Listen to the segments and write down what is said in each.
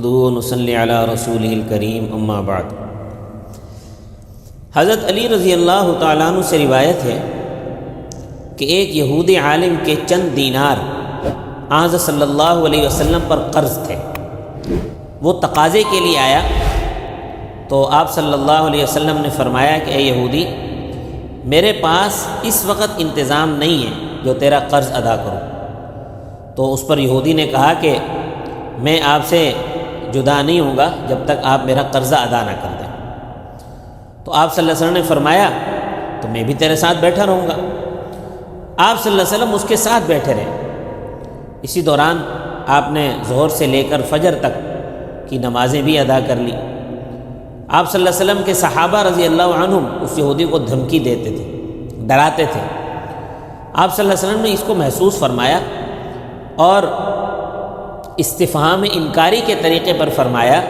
نصلی علی رسولہ الکریم اما بعد۔ حضرت علی رضی اللہ تعالیٰ عنہ سے روایت ہے کہ ایک یہودی عالم کے چند دینار آن صلی اللہ علیہ وسلم پر قرض تھے۔ وہ تقاضے کے لیے آیا تو آپ صلی اللہ علیہ وسلم نے فرمایا کہ اے یہودی، میرے پاس اس وقت انتظام نہیں ہے جو تیرا قرض ادا کروں۔ تو اس پر یہودی نے کہا کہ میں آپ سے جدا نہیں ہوں گا جب تک آپ میرا قرضہ ادا نہ کر دیں۔ تو آپ صلی اللہ علیہ وسلم نے فرمایا تو میں بھی تیرے ساتھ بیٹھا رہوں گا۔ آپ صلی اللہ علیہ وسلم اس کے ساتھ بیٹھے رہے۔ اسی دوران آپ نے ظہر سے لے کر فجر تک کی نمازیں بھی ادا کر لی۔ آپ صلی اللہ علیہ وسلم کے صحابہ رضی اللہ عنہم اس یہودی کو دھمکی دیتے تھے، ڈراتے تھے۔ آپ صلی اللہ علیہ وسلم نے اس کو محسوس فرمایا اور استفہام انکاری کے طریقے پر فرمایا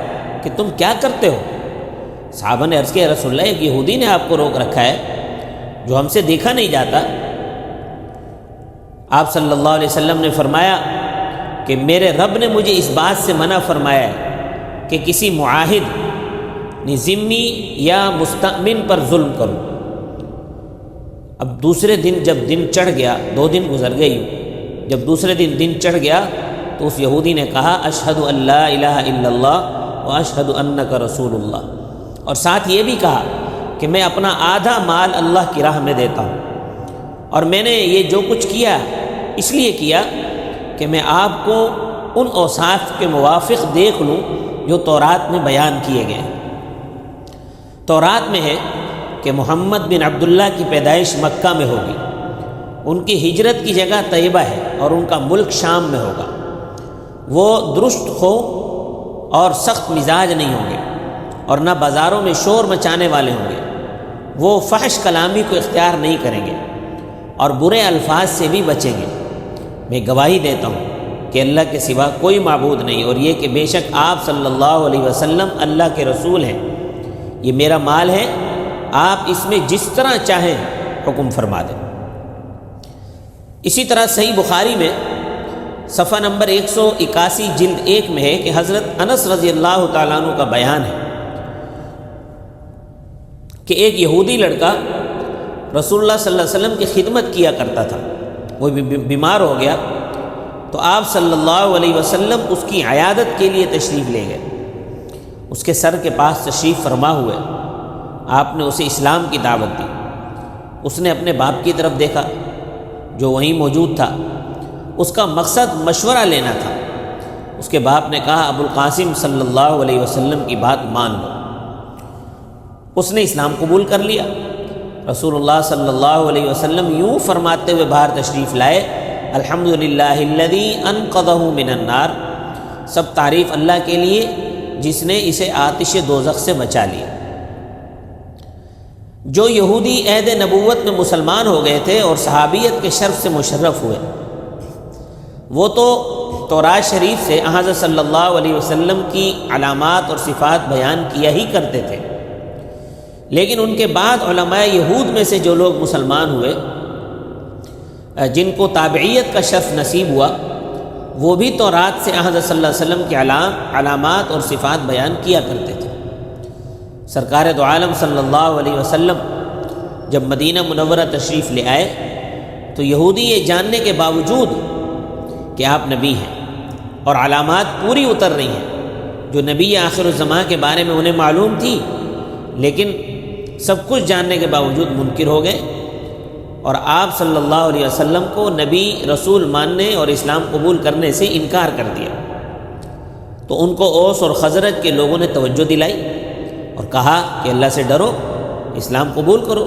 کہ تم کیا کرتے ہو؟ صحابہ نے عرض کیا رسول اللہ، ایک یہودی نے آپ کو روک رکھا ہے جو ہم سے دیکھا نہیں جاتا۔ آپ صلی اللہ علیہ وسلم نے فرمایا کہ میرے رب نے مجھے اس بات سے منع فرمایا ہے کہ کسی معاہد ذمی یا مستأمن پر ظلم کروں۔ اب دوسرے دن جب دن چڑھ گیا، 2 دن گزر گئی، جب دوسرے دن چڑھ گیا تو اس یہودی نے کہا اشہد ان لا الہ الا اللہ و اشہد انک رسول اللہ، اور ساتھ یہ بھی کہا کہ میں اپنا آدھا مال اللہ کی راہ میں دیتا ہوں، اور میں نے یہ جو کچھ کیا اس لیے کیا کہ میں آپ کو ان اوصاف کے موافق دیکھ لوں جو تورات میں بیان کیے گئے ہیں۔ تورات میں ہے کہ محمد بن عبداللہ کی پیدائش مکہ میں ہوگی، ان کی ہجرت کی جگہ طیبہ ہے اور ان کا ملک شام میں ہوگا۔ وہ درست خو اور سخت مزاج نہیں ہوں گے اور نہ بازاروں میں شور مچانے والے ہوں گے۔ وہ فحش کلامی کو اختیار نہیں کریں گے اور برے الفاظ سے بھی بچیں گے۔ میں گواہی دیتا ہوں کہ اللہ کے سوا کوئی معبود نہیں، اور یہ کہ بے شک آپ صلی اللہ علیہ وسلم اللہ کے رسول ہیں۔ یہ میرا مال ہے، آپ اس میں جس طرح چاہیں حکم فرما دیں۔ اسی طرح صحیح بخاری میں صفحہ نمبر 181 جلد 1 میں ہے کہ حضرت انس رضی اللہ تعالیٰ عنہ کا بیان ہے کہ ایک یہودی لڑکا رسول اللہ صلی اللہ علیہ وسلم کی خدمت کیا کرتا تھا۔ وہ بیمار ہو گیا تو آپ صلی اللہ علیہ وسلم اس کی عیادت کے لیے تشریف لے گئے۔ اس کے سر کے پاس تشریف فرما ہوئے آپ نے اسے اسلام کی دعوت دی۔ اس نے اپنے باپ کی طرف دیکھا جو وہیں موجود تھا۔ اس کا مقصد مشورہ لینا تھا۔ اس کے باپ نے کہا ابو القاسم صلی اللہ علیہ وسلم کی بات مان لو۔ اس نے اسلام قبول کر لیا۔ رسول اللہ صلی اللہ علیہ وسلم یوں فرماتے ہوئے باہر تشریف لائے الحمدللہ الذی انقذہ من النار، سب تعریف اللہ کے لیے جس نے اسے آتش دوزخ سے بچا لیا۔ جو یہودی عہد نبوت میں مسلمان ہو گئے تھے اور صحابیت کے شرف سے مشرف ہوئے، وہ تو تورات شریف سے حضرت صلی اللہ علیہ وسلم کی علامات اور صفات بیان کیا ہی کرتے تھے، لیکن ان کے بعد علماء یہود میں سے جو لوگ مسلمان ہوئے، جن کو تابعیت کا شرف نصیب ہوا، وہ بھی تورات سے حضرت صلی اللہ علیہ وسلم کی علامات اور صفات بیان کیا کرتے تھے۔ سرکار دو عالم صلی اللہ علیہ وسلم جب مدینہ منورہ تشریف لے آئے تو یہودی یہ جاننے کے باوجود کہ آپ نبی ہیں اور علامات پوری اتر رہی ہیں جو نبی آخر الزمان کے بارے میں انہیں معلوم تھی، لیکن سب کچھ جاننے کے باوجود منکر ہو گئے اور آپ صلی اللہ علیہ وسلم کو نبی رسول ماننے اور اسلام قبول کرنے سے انکار کر دیا۔ تو ان کو اوس اور خزرج کے لوگوں نے توجہ دلائی اور کہا کہ اللہ سے ڈرو، اسلام قبول کرو۔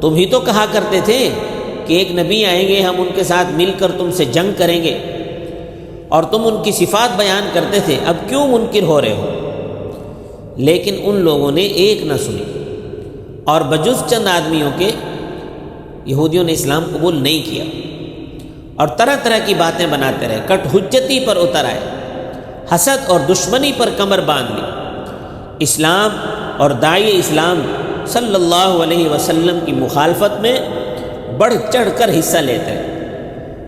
تم ہی تو کہا کرتے تھے کہ ایک نبی آئیں گے، ہم ان کے ساتھ مل کر تم سے جنگ کریں گے، اور تم ان کی صفات بیان کرتے تھے، اب کیوں منکر ہو رہے ہو؟ لیکن ان لوگوں نے ایک نہ سنی اور بجز چند آدمیوں کے یہودیوں نے اسلام قبول نہیں کیا اور طرح طرح کی باتیں بناتے رہے، کٹ حجتی پر اتر آئے، حسد اور دشمنی پر کمر باندھ لی، اسلام اور داعی اسلام صلی اللہ علیہ وسلم کی مخالفت میں بڑھ چڑھ کر حصہ لیتے ہیں،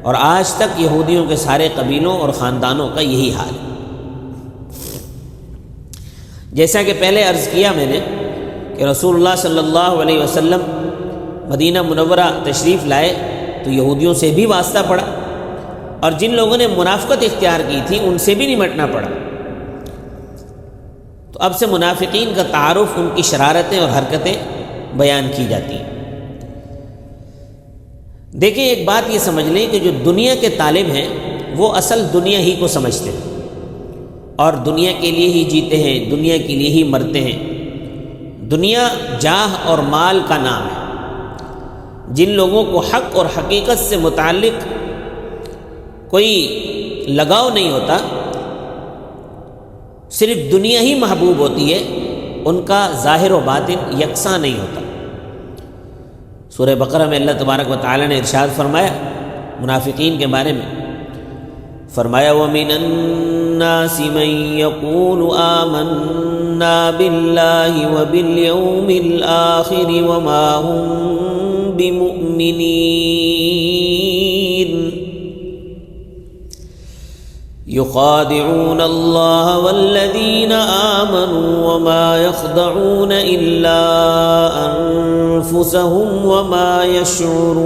اور آج تک یہودیوں کے سارے قبیلوں اور خاندانوں کا یہی حال ہے۔ جیسا کہ پہلے عرض کیا میں نے کہ رسول اللہ صلی اللہ علیہ وسلم مدینہ منورہ تشریف لائے تو یہودیوں سے بھی واسطہ پڑا، اور جن لوگوں نے منافقت اختیار کی تھی ان سے بھی نمٹنا پڑا۔ تو اب سے منافقین کا تعارف، ان کی شرارتیں اور حرکتیں بیان کی جاتی ہیں۔ دیکھیں، ایک بات یہ سمجھ لیں کہ جو دنیا کے طالب ہیں وہ اصل دنیا ہی کو سمجھتے ہیں اور دنیا کے لیے ہی جیتے ہیں، دنیا کے لیے ہی مرتے ہیں۔ دنیا جاہ اور مال کا نام ہے۔ جن لوگوں کو حق اور حقیقت سے متعلق کوئی لگاؤ نہیں ہوتا، صرف دنیا ہی محبوب ہوتی ہے، ان کا ظاہر و باطن یکساں نہیں ہوتا۔ سورہ بقرہ میں اللہ تبارک و تعالی نے ارشاد فرمایا منافقین کے بارے میں، فرمایا وَمِنَ النَّاسِ مَن يَقُولُ آمَنَّا بِاللَّهِ وَبِالْيَوْمِ الْآخِرِ وَمَا هُم بِمُؤْمِنِينَ يخادعون الله والذين آمنوا وما يخدعون إلا أنفسهم وما يشعرون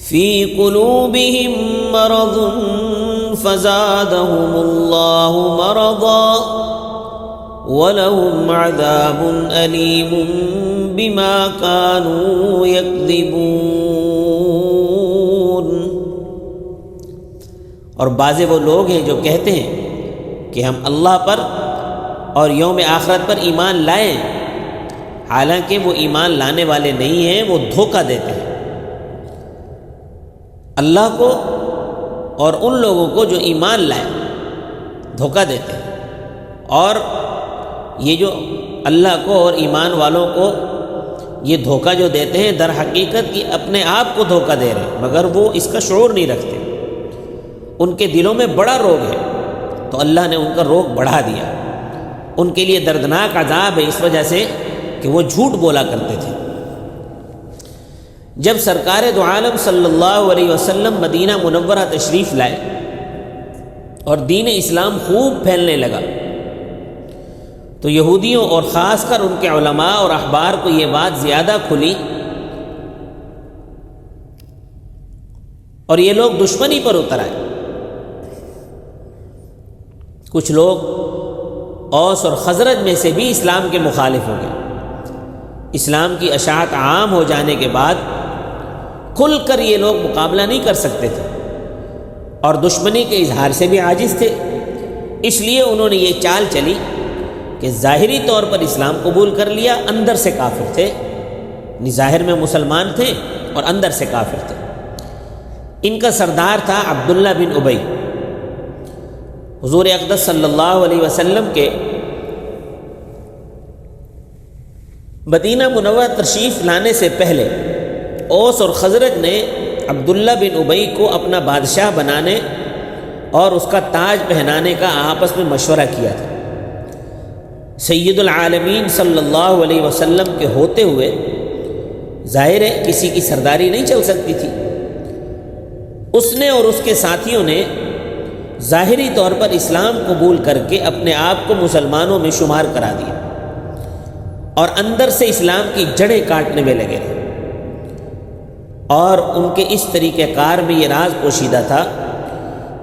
في قلوبهم مرض فزادهم الله مرضا ولهم عذاب أليم بما كانوا يكذبون۔ اور بعض وہ لوگ ہیں جو کہتے ہیں کہ ہم اللہ پر اور یوم آخرت پر ایمان لائیں، حالانکہ وہ ایمان لانے والے نہیں ہیں، وہ دھوکہ دیتے ہیں اللہ کو اور ان لوگوں کو جو ایمان لائے، دھوکہ دیتے ہیں۔ اور یہ جو اللہ کو اور ایمان والوں کو یہ دھوکہ جو دیتے ہیں، در حقیقت یہ اپنے آپ کو دھوکہ دے رہے ہیں، مگر وہ اس کا شعور نہیں رکھتے۔ ان کے دلوں میں بڑا روگ ہے، تو اللہ نے ان کا روگ بڑھا دیا۔ ان کے لیے دردناک عذاب ہے، اس وجہ سے کہ وہ جھوٹ بولا کرتے تھے۔ جب سرکار دو عالم صلی اللہ علیہ وسلم مدینہ منورہ تشریف لائے اور دین اسلام خوب پھیلنے لگا، تو یہودیوں اور خاص کر ان کے علماء اور احبار کو یہ بات زیادہ کھلی اور یہ لوگ دشمنی پر اتر آئے۔ کچھ لوگ اوس اور خزرج میں سے بھی اسلام کے مخالف ہو گئے۔ اسلام کی اشاعت عام ہو جانے کے بعد کھل کر یہ لوگ مقابلہ نہیں کر سکتے تھے اور دشمنی کے اظہار سے بھی عاجز تھے، اس لیے انہوں نے یہ چال چلی کہ ظاہری طور پر اسلام قبول کر لیا، اندر سے کافر تھے، ظاہر میں مسلمان تھے اور اندر سے کافر تھے۔ ان کا سردار تھا عبداللہ بن ابی۔ حضور اقدس صلی اللہ علیہ وسلم کے مدینہ منورہ تشریف لانے سے پہلے اوس اور خزرج نے عبداللہ بن ابی کو اپنا بادشاہ بنانے اور اس کا تاج پہنانے کا آپس میں مشورہ کیا تھا۔ سید العالمین صلی اللہ علیہ وسلم کے ہوتے ہوئے ظاہر ہے کسی کی سرداری نہیں چل سکتی تھی۔ اس نے اور اس کے ساتھیوں نے ظاہری طور پر اسلام قبول کر کے اپنے آپ کو مسلمانوں میں شمار کرا دیا اور اندر سے اسلام کی جڑیں کاٹنے میں لگے رہے، اور ان کے اس طریقہ کار میں یہ راز پوشیدہ تھا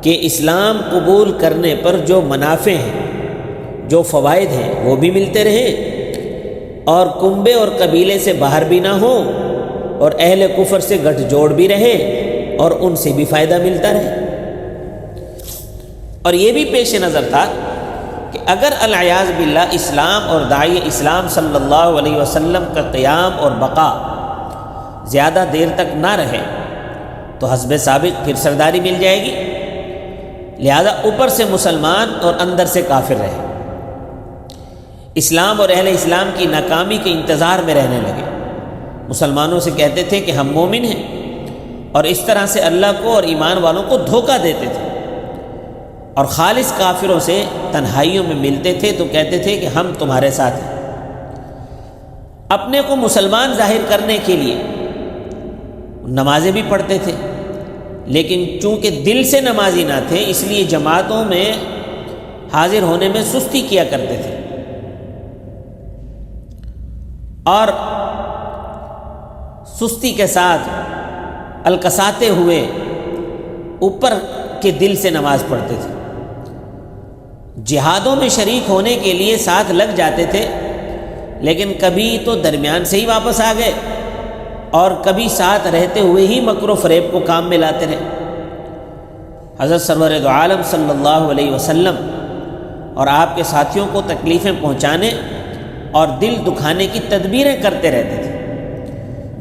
کہ اسلام قبول کرنے پر جو منافع ہیں، جو فوائد ہیں، وہ بھی ملتے رہیں اور کنبے اور قبیلے سے باہر بھی نہ ہوں اور اہل کفر سے گٹھ جوڑ بھی رہے اور ان سے بھی فائدہ ملتا رہے۔ اور یہ بھی پیش نظر تھا کہ اگر العیاذ باللہ اسلام اور داعی اسلام صلی اللہ علیہ وسلم کا قیام اور بقا زیادہ دیر تک نہ رہے تو حسب سابق پھر سرداری مل جائے گی، لہذا اوپر سے مسلمان اور اندر سے کافر رہے۔ اسلام اور اہل اسلام کی ناکامی کے انتظار میں رہنے لگے، مسلمانوں سے کہتے تھے کہ ہم مومن ہیں، اور اس طرح سے اللہ کو اور ایمان والوں کو دھوکہ دیتے تھے، اور خالص کافروں سے تنہائیوں میں ملتے تھے تو کہتے تھے کہ ہم تمہارے ساتھ ہیں۔ اپنے کو مسلمان ظاہر کرنے کے لیے نمازیں بھی پڑھتے تھے، لیکن چونکہ دل سے نمازی نہ تھے اس لیے جماعتوں میں حاضر ہونے میں سستی کیا کرتے تھے، اور سستی کے ساتھ الکساتے ہوئے اوپر کے دل سے نماز پڑھتے تھے۔ جہادوں میں شریک ہونے کے لیے ساتھ لگ جاتے تھے، لیکن کبھی تو درمیان سے ہی واپس آ گئے اور کبھی ساتھ رہتے ہوئے ہی مکر و فریب کو کام میں لاتے رہے۔ حضرت سرور دو عالم صلی اللہ علیہ وسلم اور آپ کے ساتھیوں کو تکلیفیں پہنچانے اور دل دکھانے کی تدبیریں کرتے رہتے تھے۔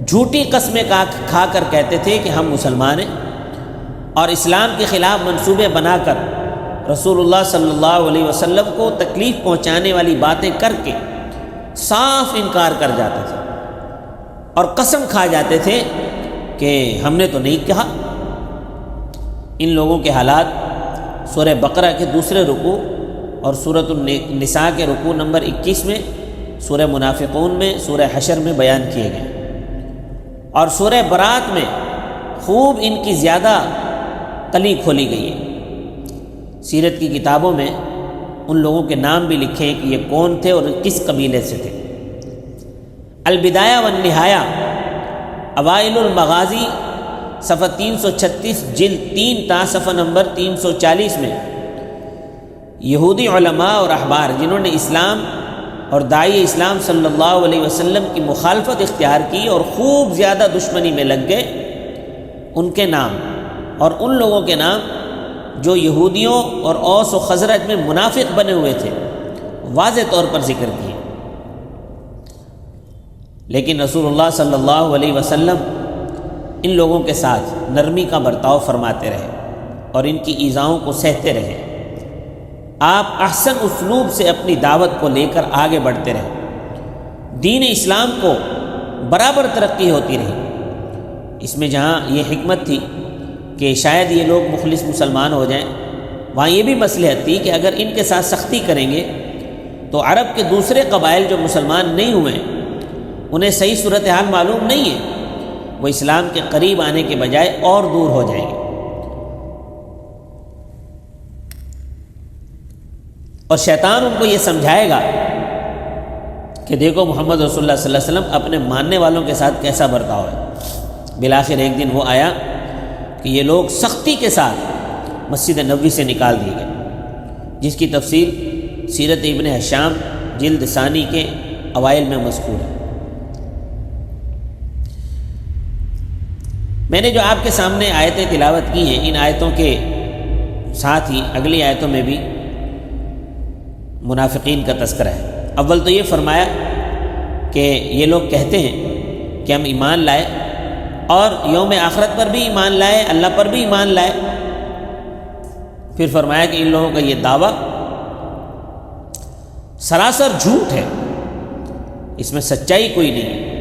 جھوٹی قسمیں کھا کر کہتے تھے کہ ہم مسلمان ہیں، اور اسلام کے خلاف منصوبے بنا کر رسول اللہ صلی اللہ علیہ وسلم کو تکلیف پہنچانے والی باتیں کر کے صاف انکار کر جاتے تھے، اور قسم کھا جاتے تھے کہ ہم نے تو نہیں کہا۔ ان لوگوں کے حالات سورہ بقرہ کے دوسرے رکوع اور سورۃ النساء کے رکوع نمبر 21 میں، سورہ منافقون میں، سورہ حشر میں بیان کیے گئے، اور سورہ برات میں خوب ان کی زیادہ کلی کھولی گئی ہے۔ سیرت کی کتابوں میں ان لوگوں کے نام بھی لکھے ہیں کہ یہ کون تھے اور کس قبیلے سے تھے۔ البدایہ والنہایہ اوائل المغازی صفحہ 336 جلد 3 تا صفحہ نمبر 340 میں یہودی علماء اور احبار جنہوں نے اسلام اور داعی اسلام صلی اللہ علیہ وسلم کی مخالفت اختیار کی اور خوب زیادہ دشمنی میں لگ گئے، ان کے نام اور ان لوگوں کے نام جو یہودیوں اور اوس و خزرج میں منافق بنے ہوئے تھے واضح طور پر ذکر کیے۔ لیکن رسول اللہ صلی اللہ علیہ وسلم ان لوگوں کے ساتھ نرمی کا برتاؤ فرماتے رہے اور ان کی ایذاؤں کو سہتے رہے۔ آپ احسن اسلوب سے اپنی دعوت کو لے کر آگے بڑھتے رہے۔ دین اسلام کو برابر ترقی ہوتی رہی۔ اس میں جہاں یہ حکمت تھی کہ شاید یہ لوگ مخلص مسلمان ہو جائیں، وہاں یہ بھی مصلحت تھی کہ اگر ان کے ساتھ سختی کریں گے تو عرب کے دوسرے قبائل جو مسلمان نہیں ہوئے انہیں صحیح صورتحال معلوم نہیں ہے، وہ اسلام کے قریب آنے کے بجائے اور دور ہو جائیں گے۔ اور شیطان ان کو یہ سمجھائے گا کہ دیکھو محمد رسول اللہ صلی اللہ علیہ وسلم اپنے ماننے والوں کے ساتھ کیسا برتاؤ ہے۔ بالآخر ایک دن وہ آیا کہ یہ لوگ سختی کے ساتھ مسجد نبوی سے نکال دیے گئے، جس کی تفصیل سیرت ابن ہشام جلد ثانی کے اوائل میں مذکور ہے۔ میں نے جو آپ کے سامنے آیتیں تلاوت کی ہیں، ان آیتوں کے ساتھ ہی اگلی آیتوں میں بھی منافقین کا تذکرہ ہے۔ اول تو یہ فرمایا کہ یہ لوگ کہتے ہیں کہ ہم ایمان لائے اور یوم آخرت پر بھی ایمان لائے، اللہ پر بھی ایمان لائے۔ پھر فرمایا کہ ان لوگوں کا یہ دعویٰ سراسر جھوٹ ہے، اس میں سچائی کوئی نہیں ہے،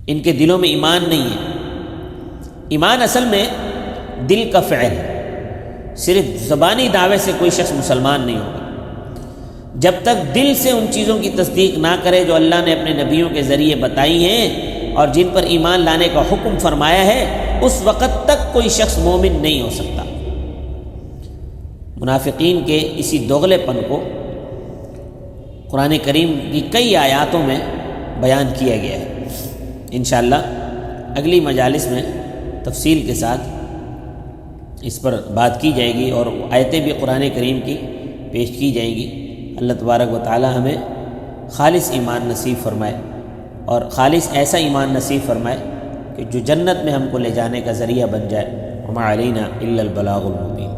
ان کے دلوں میں ایمان نہیں ہے۔ ایمان اصل میں دل کا فعل ہے، صرف زبانی دعوے سے کوئی شخص مسلمان نہیں ہوگا۔ جب تک دل سے ان چیزوں کی تصدیق نہ کرے جو اللہ نے اپنے نبیوں کے ذریعے بتائی ہیں اور جن پر ایمان لانے کا حکم فرمایا ہے، اس وقت تک کوئی شخص مومن نہیں ہو سکتا۔ منافقین کے اسی دوغلے پن کو قرآن کریم کی کئی آیاتوں میں بیان کیا گیا ہے۔ انشاءاللہ اگلی مجالس میں تفصیل کے ساتھ اس پر بات کی جائے گی اور آیتیں بھی قرآن کریم کی پیش کی جائیں گی۔ اللہ تبارک و تعالی ہمیں خالص ایمان نصیب فرمائے، اور خالص ایسا ایمان نصیب فرمائے کہ جو جنت میں ہم کو لے جانے کا ذریعہ بن جائے۔ وما علینا الا البلاغ المبین۔